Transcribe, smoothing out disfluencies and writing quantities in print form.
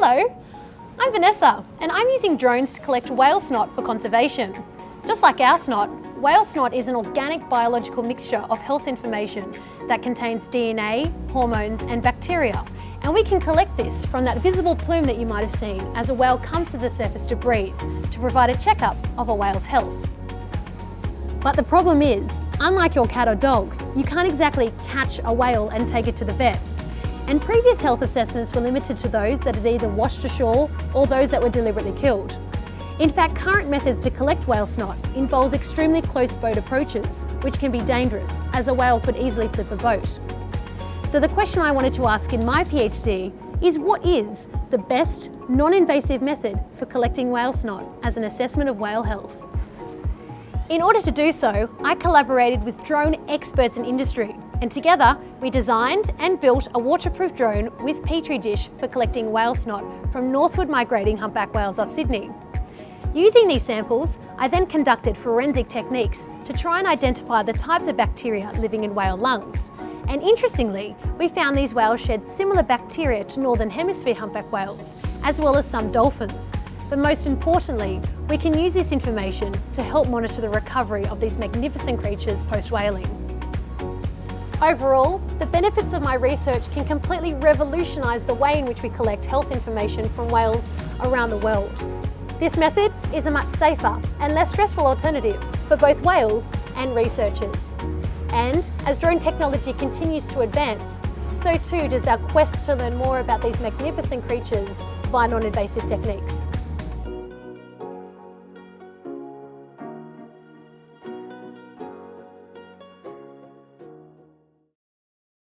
Hello, I'm Vanessa and I'm using drones to collect whale snot for conservation. Just like our snot, whale snot is an organic biological mixture of health information that contains DNA, hormones and bacteria, and we can collect this from that visible plume that you might have seen as a whale comes to the surface to breathe to provide a checkup of a whale's health. But the problem is, unlike your cat or dog, you can't exactly catch a whale and take it to the vet. And previous health assessments were limited to those that had either washed ashore or those that were deliberately killed. In fact, current methods to collect whale snot involves extremely close boat approaches, which can be dangerous, as a whale could easily flip a boat. So the question I wanted to ask in my PhD is, what is the best non-invasive method for collecting whale snot as an assessment of whale health? In order to do so, I collaborated with drone experts in industry, and together we designed and built a waterproof drone with petri dish for collecting whale snot from northward migrating humpback whales off Sydney. Using these samples, I then conducted forensic techniques to try and identify the types of bacteria living in whale lungs. And interestingly, we found these whales shed similar bacteria to Northern Hemisphere humpback whales, as well as some dolphins. But most importantly, we can use this information to help monitor the recovery of these magnificent creatures post-whaling. Overall, the benefits of my research can completely revolutionise the way in which we collect health information from whales around the world. This method is a much safer and less stressful alternative for both whales and researchers. And as drone technology continues to advance, so too does our quest to learn more about these magnificent creatures via non-invasive techniques.